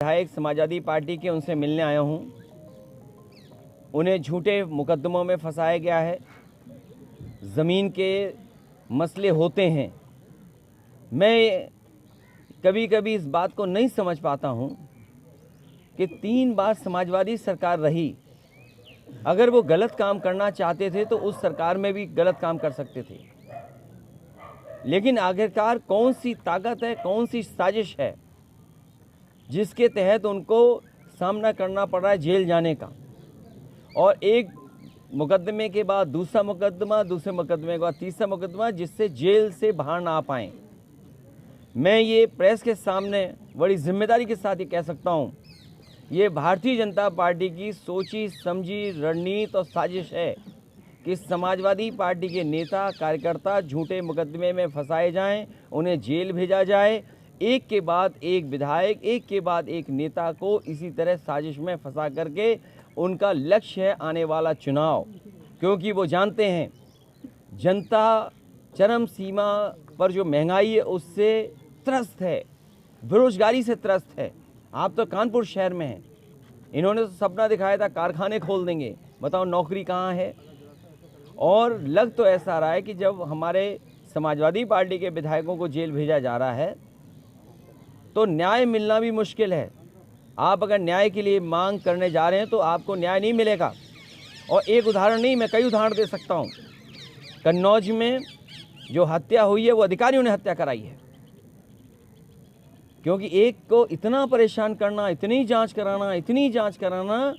विधायक समाजवादी पार्टी के, उनसे मिलने आया हूं। उन्हें झूठे मुकदमों में फंसाया गया है। ज़मीन के मसले होते हैं। मैं कभी कभी इस बात को नहीं समझ पाता हूं कि 3 बार समाजवादी सरकार रही। अगर वो गलत काम करना चाहते थे तो उस सरकार में भी गलत काम कर सकते थे, लेकिन आखिरकार कौन सी ताकत है, कौन सी साजिश है जिसके तहत उनको सामना करना पड़ रहा है जेल जाने का, और एक मुकदमे के बाद दूसरा मुकदमा, दूसरे मुकदमे के बाद तीसरा मुकदमा, जिससे जेल से बाहर ना आ पाएँ। मैं ये प्रेस के सामने बड़ी जिम्मेदारी के साथ ये कह सकता हूँ, ये भारतीय जनता पार्टी की सोची समझी रणनीति और साजिश है कि समाजवादी पार्टी के नेता कार्यकर्ता झूठे मुकदमे में फंसाए जाएं, उन्हें जेल भेजा जाए। एक के बाद एक विधायक, एक के बाद एक नेता को इसी तरह साजिश में फंसा करके उनका लक्ष्य है आने वाला चुनाव, क्योंकि वो जानते हैं जनता चरम सीमा पर जो महंगाई है उससे त्रस्त है, बेरोजगारी से त्रस्त है। आप तो कानपुर शहर में हैं, इन्होंने तो सपना दिखाया था कारखाने खोल देंगे, बताओ नौकरी कहाँ है। और लग तो ऐसा रहा है कि जब हमारे समाजवादी पार्टी के विधायकों को जेल भेजा जा रहा है तो न्याय मिलना भी मुश्किल है। आप अगर न्याय के लिए मांग करने जा रहे हैं तो आपको न्याय नहीं मिलेगा। और एक उदाहरण नहीं, मैं कई उदाहरण दे सकता हूँ। कन्नौज में जो हत्या हुई है वो अधिकारियों ने हत्या कराई है, क्योंकि एक को इतना परेशान करना, इतनी जांच कराना,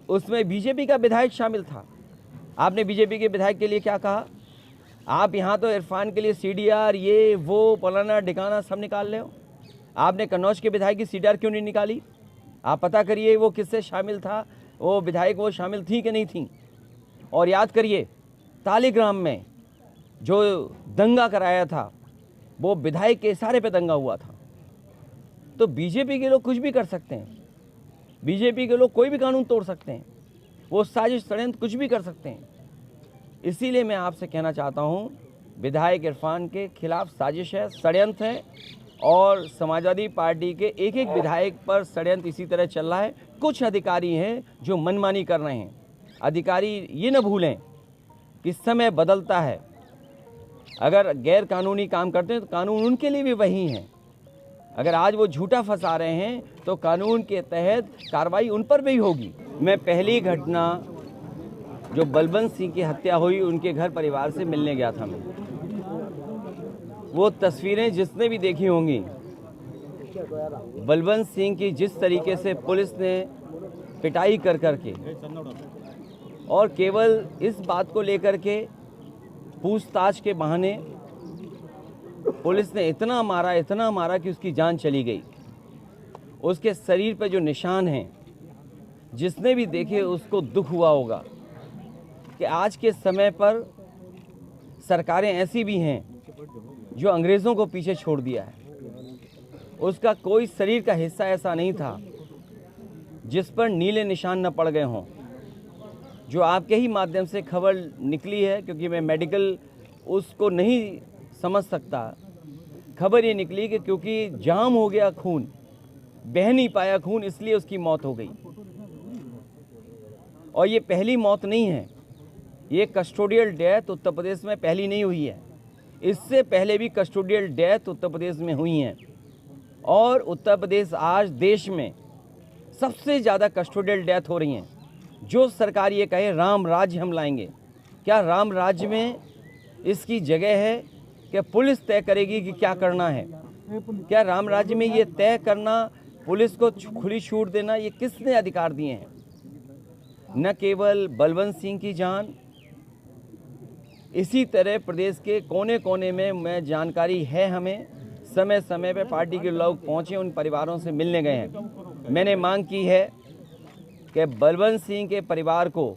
उसमें बीजेपी का विधायक शामिल था। आपने बीजेपी के विधायक के लिए क्या कहा? आप यहाँ तो इरफान के लिए सीडीआर, ये वो फलाना ढिकाना सब निकाल रहे हो। आपने कन्नौज के विधायक की सीडीआर क्यों नहीं निकाली? आप पता करिए वो किससे शामिल था, वो विधायक वो शामिल थी कि नहीं थी। और याद करिए तालीग्राम में जो दंगा कराया था वो विधायक के इशारे पे दंगा हुआ था। तो बीजेपी के लोग कुछ भी कर सकते हैं, बीजेपी के लोग कोई भी कानून तोड़ सकते हैं, वो साजिश षड्यंत्र कुछ भी कर सकते हैं। इसीलिए मैं आपसे कहना चाहता हूँ, विधायक इरफान के खिलाफ साजिश है, षड्यंत्र है, और समाजवादी पार्टी के एक एक विधायक पर षड्यंत्र इसी तरह चल रहा है। कुछ अधिकारी हैं जो मनमानी कर रहे हैं। अधिकारी ये न भूलें कि समय बदलता है। अगर गैर कानूनी काम करते हैं तो कानून उनके लिए भी वही हैं। अगर आज वो झूठा फंसा रहे हैं तो कानून के तहत कार्रवाई उन पर भी होगी। मैं पहली घटना जो बलवंत सिंह की हत्या हुई, उनके घर परिवार से मिलने गया था मैं। वो तस्वीरें जिसने भी देखी होंगी, बलवंत सिंह की जिस तरीके से पुलिस ने पिटाई कर करके, और केवल इस बात को लेकर के पूछताछ के बहाने पुलिस ने इतना मारा कि उसकी जान चली गई। उसके शरीर पर जो निशान हैं, जिसने भी देखे उसको दुख हुआ होगा कि आज के समय पर सरकारें ऐसी भी हैं जो अंग्रेज़ों को पीछे छोड़ दिया है। उसका कोई शरीर का हिस्सा ऐसा नहीं था जिस पर नीले निशान न पड़ गए हों। जो आपके ही माध्यम से खबर निकली है, क्योंकि मैं मेडिकल उसको नहीं समझ सकता, खबर ये निकली कि क्योंकि जाम हो गया खून, बह नहीं पाया खून, इसलिए उसकी मौत हो गई। और ये पहली मौत नहीं है, ये कस्टोडियल डेथ उत्तर प्रदेश में पहली नहीं हुई है। इससे पहले भी कस्टोडियल डेथ उत्तर प्रदेश में हुई हैं, और उत्तर प्रदेश आज देश में सबसे ज़्यादा कस्टोडियल डेथ हो रही हैं। जो सरकार ये कहे राम राज्य हम लाएंगे, क्या राम राज्य में इसकी जगह है कि पुलिस तय करेगी कि क्या करना है? क्या राम राज्य में ये तय करना, पुलिस को खुली छूट देना, ये किसने अधिकार दिए हैं? न केवल बलवंत सिंह की जान, इसी तरह प्रदेश के कोने कोने में मैं जानकारी है, हमें समय समय पे पार्टी के लोग पहुंचे, उन परिवारों से मिलने गए हैं। मैंने मांग की है कि बलवंत सिंह के परिवार को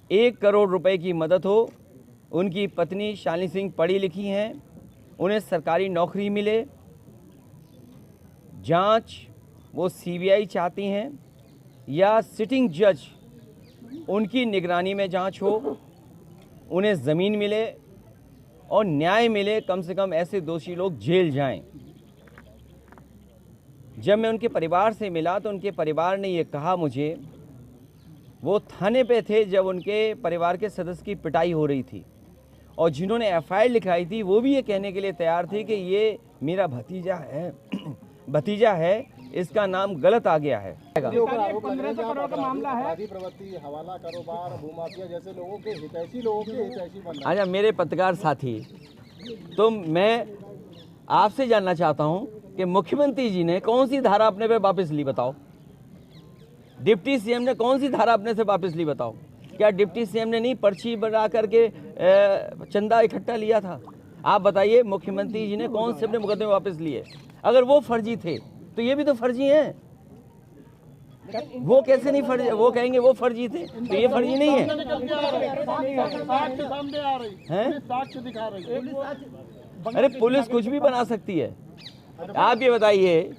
1 करोड़ रुपए की मदद हो। उनकी पत्नी शालिनी सिंह पढ़ी लिखी हैं, उन्हें सरकारी नौकरी मिले। जांच वो सीबीआई चाहती हैं या सिटिंग जज उनकी निगरानी में जांच हो, उन्हें ज़मीन मिले और न्याय मिले। कम से कम ऐसे दोषी लोग जेल जाएं। जब मैं उनके परिवार से मिला तो उनके परिवार ने ये कहा मुझे, वो थाने पे थे जब उनके परिवार के सदस्य की पिटाई हो रही थी, और जिन्होंने एफआईआर लिखाई थी वो भी ये कहने के लिए तैयार थे कि ये मेरा भतीजा है, इसका नाम गलत आ गया है। 1500 करोड़ का मामला है। प्रवृत्ति, हवाला कारोबार, भूमाफिया जैसे लोगों के हितैषी बन रहे हैं। अच्छा मेरे पत्रकार साथी, तो मैं आपसे जानना चाहता हूं कि मुख्यमंत्री जी ने कौन सी धारा अपने पे वापस ली बताओ? डिप्टी सीएम ने कौन सी धारा अपने से वापस ली बताओ? क्या डिप्टी सीएम ने नहीं पर्ची बना करके चंदा इकट्ठा लिया था? आप बताइए, मुख्यमंत्री जी ने कौन से अपने मुकदमे वापस लिए? अगर वो फर्जी थे तो ये भी तो फर्जी हैं। वो कैसे नहीं फर्जी? वो कहेंगे वो फर्जी थे तो ये फर्जी नहीं है। अरे पुलिस कुछ भी बना सकती है। आप ये बताइए,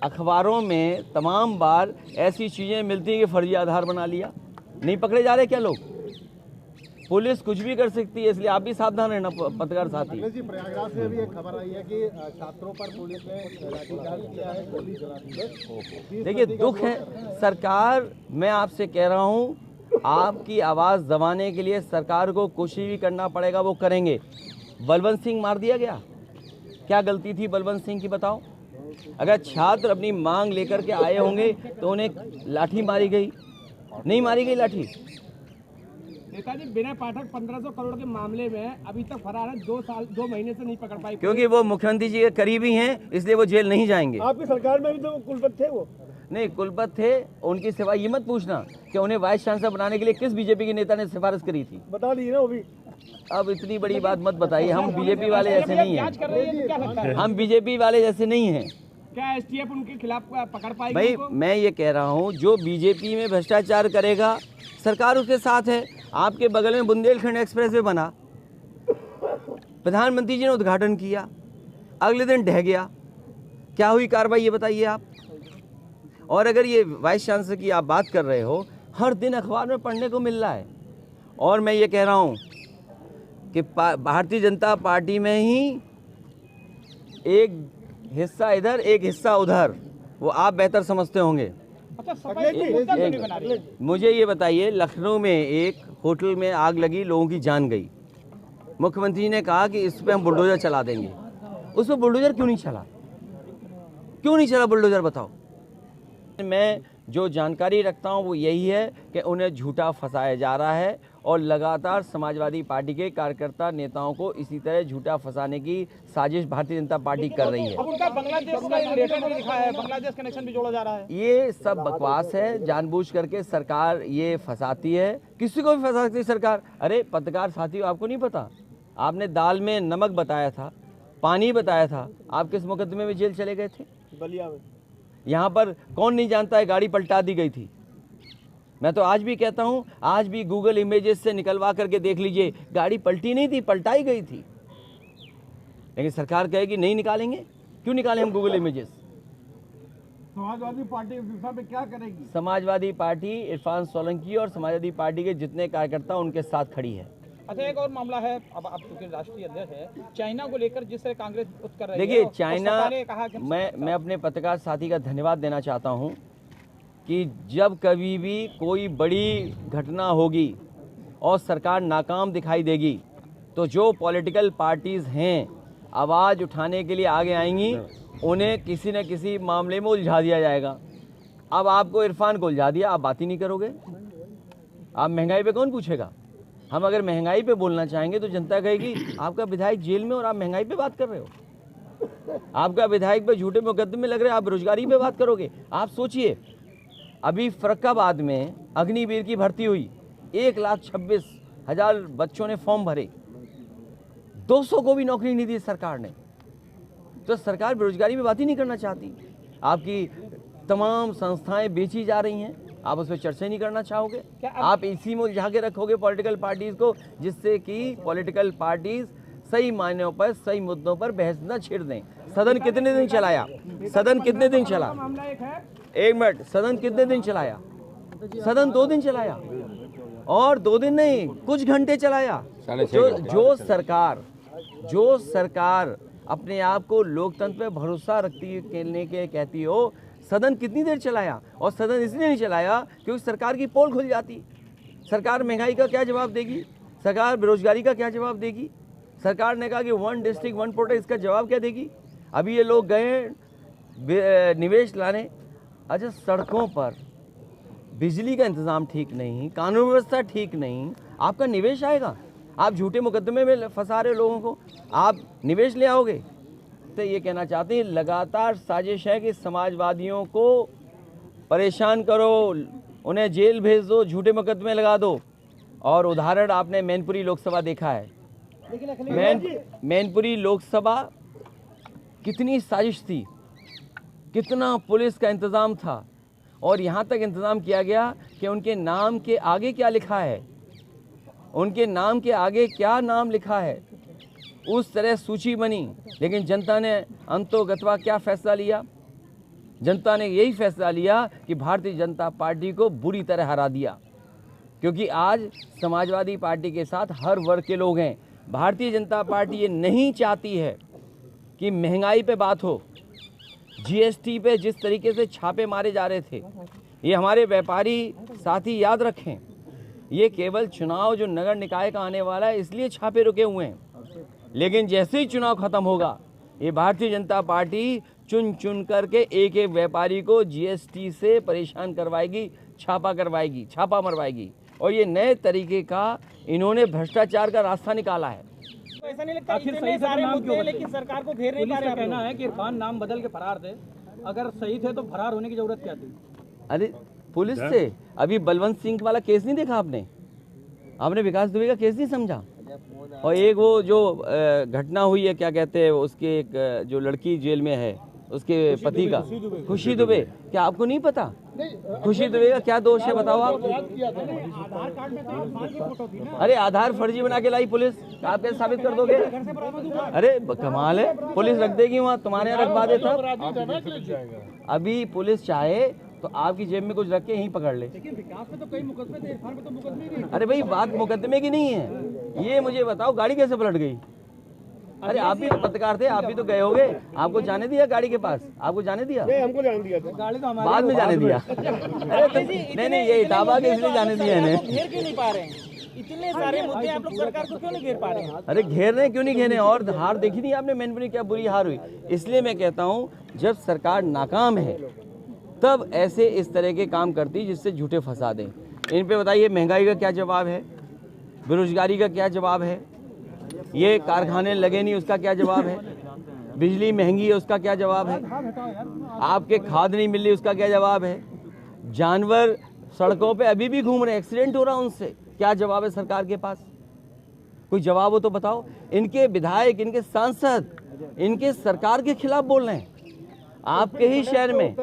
अखबारों में तमाम बार ऐसी चीजें मिलती हैं कि फर्जी आधार बना लिया, नहीं पकड़े जा रहे क्या लोग? पुलिस कुछ भी कर सकती है, इसलिए आप भी सावधान रहना पत्रकार साथी। जी, प्रयागराज से भी एक खबर आई है कि छात्रों पर पुलिस ने लाठीचार्ज किया है, गोली चला दी है। देखिए दुख है, सरकार, मैं आपसे कह रहा हूँ, आपकी आवाज़ दबाने के लिए सरकार को कुछ भी करना पड़ेगा, वो करेंगे। बलवंत सिंह मार दिया गया, क्या गलती थी बलवंत सिंह की बताओ? अगर छात्र अपनी मांग लेकर के आए होंगे तो उन्हें लाठी मारी गई, नहीं मारी गई लाठी। नेताजी, विनय पाठक 1500 करोड़ के मामले में अभी तक फरार है, 2 महीने से नहीं पकड़ पाई। क्योंकि वो मुख्यमंत्री जी के करीबी हैं, इसलिए वो जेल नहीं जाएंगे। आपकी सरकार में भी तो कुलपति थे वो? नहीं, कुलपति थे, उनकी सिवा ये मत पूछना कि उन्हें वाइस चांसलर बनाने के लिए किस बीजेपी के नेता ने सिफारिश करी थी। बता दी ना वो भी। अब इतनी बड़ी बात मत बताइए, हम बीजेपी वाले जैसे नहीं हैं। हम बीजेपी वाले जैसे नहीं हैं। क्या एसटीएफ उनके खिलाफ पकड़ पाएगी? भाई मैं ये कह रहा हूँ, जो बीजेपी में भ्रष्टाचार करेगा सरकार उसके साथ है। आपके बगल में बुंदेलखंड एक्सप्रेसवे बना, प्रधानमंत्री जी ने उद्घाटन किया, अगले दिन ढह गया, क्या हुई कार्रवाई ये बताइए आप? और अगर ये वाइस चांसलर की आप बात कर रहे हो, हर दिन अखबार में पढ़ने को मिल रहा है। और मैं ये कह रहा हूँ कि भारतीय जनता पार्टी में ही एक हिस्सा इधर एक हिस्सा उधर, वो आप बेहतर समझते होंगे। मुझे ये बताइए, लखनऊ में एक होटल में आग लगी, लोगों की जान गई, मुख्यमंत्री ने कहा कि इस पे हम बुलडोजर चला देंगे। उस पर बुलडोजर क्यों नहीं चला? क्यों नहीं चला बुलडोजर बताओ? मैं जो जानकारी रखता हूं वो यही है कि उन्हें झूठा फंसाया जा रहा है, और लगातार समाजवादी पार्टी के कार्यकर्ता नेताओं को इसी तरह झूठा फंसाने की साजिश भारतीय जनता पार्टी कर रही है। अब उनका बांग्लादेश का रिलेशन भी दिखा है, बांग्लादेश कनेक्शन भी जोड़ा जा रहा है। ये सब बकवास है, जानबूझ करके सरकार ये फंसाती है, किसी को भी फंसा सकती है सरकार। अरे पत्रकार साथियों, आपको नहीं पता, आपने दाल में नमक बताया था, पानी बताया था, आप किस मुकदमे में जेल चले गए थे? बलिया में। यहाँ पर कौन नहीं जानता है गाड़ी पलटा दी गई थी। मैं तो आज भी कहता हूँ, आज भी गूगल इमेजेस से निकलवा करके देख लीजिए, गाड़ी पलटी नहीं थी, पलटाई गई थी। लेकिन सरकार कहेगी नहीं निकालेंगे। क्यों निकालें हम गूगल इमेजेस? समाजवादी पार्टी इस दिशा में क्या करेगी? समाजवादी पार्टी इरफान सोलंकी और समाजवादी पार्टी के जितने कार्यकर्ता उनके साथ खड़ी है। अच्छा, एक और मामला है, अब आप चूंकि राष्ट्रीय अध्यक्ष है, चाइना को लेकर जिस तरह कांग्रेस कर रही है। देखिए चाइना, कहा कि मैं अपने पत्रकार साथी का धन्यवाद देना चाहता हूं कि जब कभी भी कोई बड़ी घटना होगी और सरकार नाकाम दिखाई देगी तो जो पॉलिटिकल पार्टीज़ हैं आवाज़ उठाने के लिए आगे आएंगी, उन्हें किसी न किसी मामले में उलझा दिया जाएगा। अब आपको इरफान को उलझा दिया, आप बात ही नहीं करोगे। आप महंगाई पे कौन पूछेगा? हम अगर महंगाई पे बोलना चाहेंगे तो जनता कहेगी आपका विधायक जेल में और आप महंगाई पे बात कर रहे हो। आपका विधायक पे झूठे मुकदमे लग रहे हैं, आप बेरोजगारी पे बात करोगे। आप सोचिए, अभी फर्रुखाबाद में अग्निवीर की भर्ती हुई, 1,26,000 बच्चों ने फॉर्म भरे, 200 को भी नौकरी नहीं दी सरकार ने। तो सरकार बेरोजगारी पे बात ही नहीं करना चाहती। आपकी तमाम संस्थाएं बेची जा रही हैं, आप उस पर चर्चा नहीं करना चाहोगे? आप इसी में उलझा के रखोगे पॉलिटिकल पार्टीज को, जिससे कि पॉलिटिकल पार्टीज सही मायनों पर, सही मुद्दों पर बहस न छिड़ दें। सदन कितने दिन चलाया? सदन कितने दिन चला? एक मिनट, सदन कितने दिन चलाया? सदन 2 दिन चलाया, और 2 दिन नहीं, कुछ घंटे चलाया। जो सरकार अपने आप को लोकतंत्र पे भरोसा रखने के कहती हो, सदन कितनी देर चलाया? और सदन इसलिए नहीं चलाया क्योंकि सरकार की पोल खुल जाती। सरकार महंगाई का क्या जवाब देगी? सरकार बेरोजगारी का क्या जवाब देगी? सरकार ने कहा कि 1 डिस्ट्रिक्ट 1 प्रोडक्ट, इसका जवाब क्या देगी? अभी ये लोग गए निवेश लाने। अच्छा, सड़कों पर बिजली का इंतज़ाम ठीक नहीं, कानून व्यवस्था ठीक नहीं, आपका निवेश आएगा? आप झूठे मुकदमे में फंसा रहे लोगों को, आप निवेश ले आओगे? तो ये कहना चाहते हैं लगातार साजिश है कि समाजवादियों को परेशान करो, उन्हें जेल भेज दो, झूठे मुकदमे लगा दो। और उदाहरण आपने मैनपुरी लोकसभा देखा है। मैनपुरी लोकसभा कितनी साजिश थी, कितना पुलिस का इंतज़ाम था, और यहाँ तक इंतज़ाम किया गया कि उनके नाम के आगे क्या लिखा है, उनके नाम के आगे क्या नाम लिखा है, उस तरह सूची बनी। लेकिन जनता ने अंतोगत्वा क्या फैसला लिया? जनता ने यही फैसला लिया कि भारतीय जनता पार्टी को बुरी तरह हरा दिया, क्योंकि आज समाजवादी पार्टी के साथ हर वर्ग के लोग हैं। भारतीय जनता पार्टी ये नहीं चाहती है कि महंगाई पे बात हो। जीएसटी पे जिस तरीके से छापे मारे जा रहे थे, ये हमारे व्यापारी साथी याद रखें, ये केवल चुनाव जो नगर निकाय का आने वाला है इसलिए छापे रुके हुए हैं। लेकिन जैसे ही चुनाव खत्म होगा, ये भारतीय जनता पार्टी चुन चुन करके एक एक व्यापारी को जीएसटी से परेशान करवाएगी, छापा करवाएगी, छापा मरवाएगी। और ये नए तरीके का इन्होंने भ्रष्टाचार का रास्ता निकाला है। ऐसा नहीं लगता इतने सारे मुद्दे हैं लेकिन सरकार को घेर नहीं पा रहे? कहना है कि इरफान नाम बदल के फरार थे, अगर सही थे तो फरार होने की जरूरत क्या थी? अरे पुलिस से अभी बलवंत सिंह वाला केस नहीं देखा आपने विकास दुबे का केस नहीं समझा? और एक वो जो घटना हुई है, क्या कहते हैं उसके, एक जो लड़की जेल में है उसके पति का, खुशी दुबे, क्या आपको नहीं पता? खुशी दुबे का क्या दोष है बताओ आप? अरे आधार फर्जी बना के लाई पुलिस, आप कैसे साबित कर दोगे? अरे कमाल है, पुलिस रख देगी वहाँ, तुम्हारे यहाँ रखवा देता। अभी पुलिस चाहे तो आपकी जेब में कुछ रख के यहीं पकड़ ले। लेकिन विकास में तो कई मुकदमे थे, इरफान में तो मुकदमे नहीं। अरे भाई बात मुकदमे की नहीं है, ये मुझे बताओ गाड़ी कैसे पलट गई? अरे आप भी तो पत्रकार थे, आप भी तो गए होगे, आपको जाने दिया गाड़ी के पास? आपको जाने दिया? हमको जाने दिया था, गाड़ी तो हमारी बाद में जाने दिया। अरे नहीं, ये इटावा के इसलिए जाने दिया इन्हें। घेर क्यों नहीं पा रहे हैं? इतने सारे मुद्दे आप लोग सरकार को क्यों नहीं घेर पा रहे हैं? अरे घेर रहे क्यों नहीं घेरे? और हार देखी नहीं आपने मैनपुरी, क्या बुरी हार हुई। इसलिए मैं कहता हूँ जब सरकार नाकाम है तब ऐसे इस तरह के काम करती जिससे झूठे फंसा दें। इन पे बताइए महंगाई का क्या जवाब है, बेरोजगारी का क्या जवाब है, ये कारखाने लगे नहीं उसका क्या जवाब है, बिजली महंगी है उसका क्या जवाब है, आपके खाद नहीं मिल रही उसका क्या जवाब है, जानवर सड़कों पे अभी भी घूम रहे हैं, एक्सीडेंट हो रहा है उनसे, क्या जवाब है सरकार के पास? कोई जवाब हो तो बताओ। इनके विधायक, इनके सांसद, इनके सरकार के खिलाफ बोल रहे हैं। आपके ही शहर में,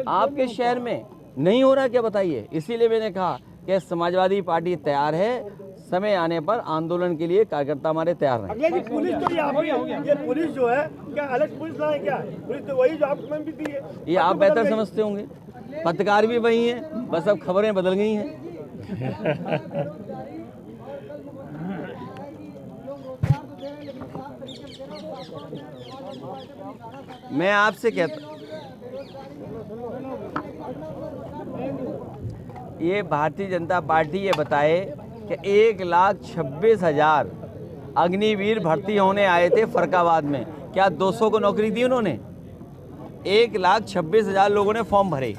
आपके शहर में नहीं हो रहा क्या बताइए? इसीलिए मैंने कहा कि समाजवादी पार्टी तैयार है, समय आने पर आंदोलन के लिए कार्यकर्ता हमारे तैयार हैं। अगले जी पुलिस तो ये पुलिस जो है क्या अलग पुलिस लाए? क्या पुलिस तो वही जो आपको भी दी है, ये आप बेहतर समझते होंगे, पत्रकार भी वही हैं, बस अब खबरें बदल गई हैं। मैं आपसे कहता, ये भारतीय जनता पार्टी ये बताए कि 1,26,000 अग्निवीर भर्ती होने आए थे फरकाबाद में, क्या 200 को नौकरी दी उन्होंने? 1,26,000 लोगों ने फॉर्म भरे,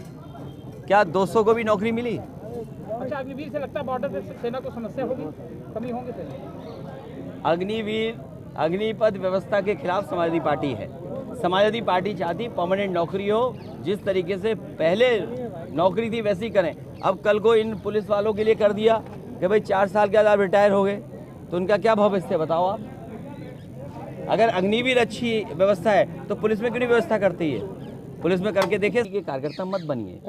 क्या 200 को भी नौकरी मिली? अच्छा, अग्निवीर से लगता है बॉर्डर पे सेना को समस्या होगी, कमी होंगे सेना? अग्निवीर, अग्निपथ व्यवस्था के खिलाफ समाजवादी पार्टी है। समाजवादी पार्टी चाहती परमानेंट नौकरी हो, जिस तरीके से पहले नौकरी थी वैसी करें। अब कल को इन पुलिस वालों के लिए कर दिया कि भाई 4 साल के बाद आप रिटायर हो गए, तो उनका क्या भविष्य है बताओ आप? अगर अग्निवीर अच्छी व्यवस्था है तो पुलिस में क्यों नहीं व्यवस्था करती है? पुलिस में करके देखे कि कार्यकर्ता मत बनिए।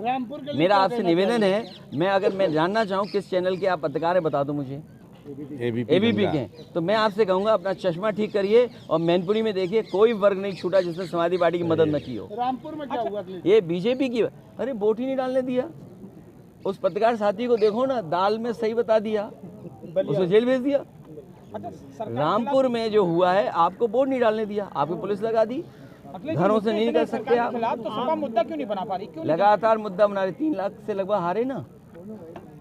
मेरा आपसे निवेदन है, मैं जानना चाहूँ किस चैनल के आप पत्रकार हैं, बता दो मुझे। एबीपी के, तो मैं आपसे कहूँगा अपना चश्मा ठीक करिए और मैनपुरी में देखिए कोई वर्ग नहीं छूटा जिसने समाजवादी पार्टी की मदद न की हो। रामपुर में क्या हुआ? ये बीजेपी की, अरे वोट ही नहीं डालने दिया। उस पत्रकार साथी को देखो ना, दाल में सही बता दिया, उसको जेल भेज दिया। रामपुर में जो हुआ है, आपको बोर्ड नहीं डालने दिया, आपको पुलिस लगा दी, घरों से नहीं निकल सकते आप। तो सपा मुद्दा क्यों नहीं बना पा रही? क्यों? लगातार मुद्दा बना रहे, 3 लाख से लगभग हारे ना।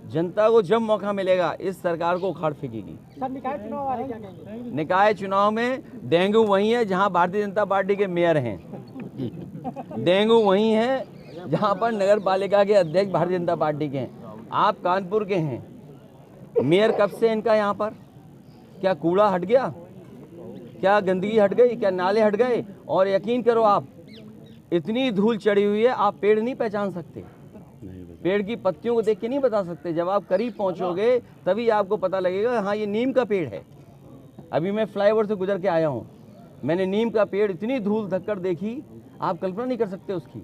जनता को जब मौका मिलेगा इस सरकार को उखाड़ फेंकेगी। सर, निकाय चुनाव आ रहे, क्या कहेंगे? निकाय चुनाव में डेंगू वही है जहां भारतीय जनता पार्टी के मेयर हैं, डेंगू वही है जहां पर नगर पालिका के अध्यक्ष भारतीय जनता पार्टी के हैं। आप कानपुर के हैं, मेयर कब से इनका यहाँ पर? क्या कूड़ा हट गया? क्या गंदगी हट गई? क्या नाले हट गए? और यकीन करो आप, इतनी धूल चढ़ी हुई है, आप पेड़ नहीं पहचान सकते, पेड़ की पत्तियों को देख के नहीं बता सकते। जब आप करीब पहुंचोगे तभी आपको पता लगेगा हाँ ये नीम का पेड़ है। अभी मैं फ्लाईओवर से गुजर के आया हूँ, मैंने नीम का पेड़, इतनी धूल धक्कर देखी, आप कल्पना नहीं कर सकते उसकी।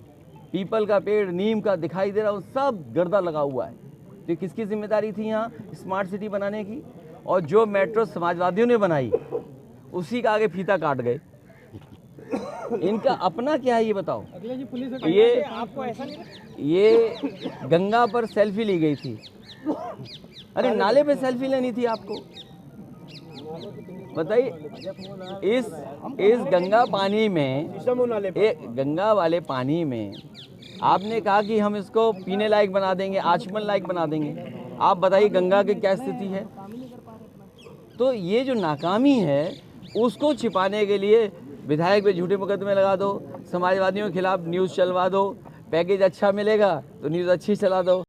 पीपल का पेड़, नीम का दिखाई दे रहा, वो सब गर्दा लगा हुआ है। तो किसकी जिम्मेदारी थी यहाँ स्मार्ट सिटी बनाने की? और जो मेट्रो समाजवादियों ने बनाई उसी का आगे फीता काट गए। इनका अपना क्या है ये बताओ? ये आपको ऐसा नहीं? ये गंगा पर सेल्फी ली गई थी, अरे नाले पे सेल्फी लेनी थी आपको, बताइए। इस गंगा पानी में, गंगा वाले पानी में आपने कहा कि हम इसको पीने लायक बना देंगे, आचमन लायक बना देंगे। आप बताइए गंगा की क्या स्थिति है? तो ये जो नाकामी है उसको छिपाने के लिए विधायक पे झूठे मुकदमे लगा दो, समाजवादियों के खिलाफ न्यूज़ चलवा दो, पैकेज अच्छा मिलेगा तो न्यूज़ अच्छी चला दो।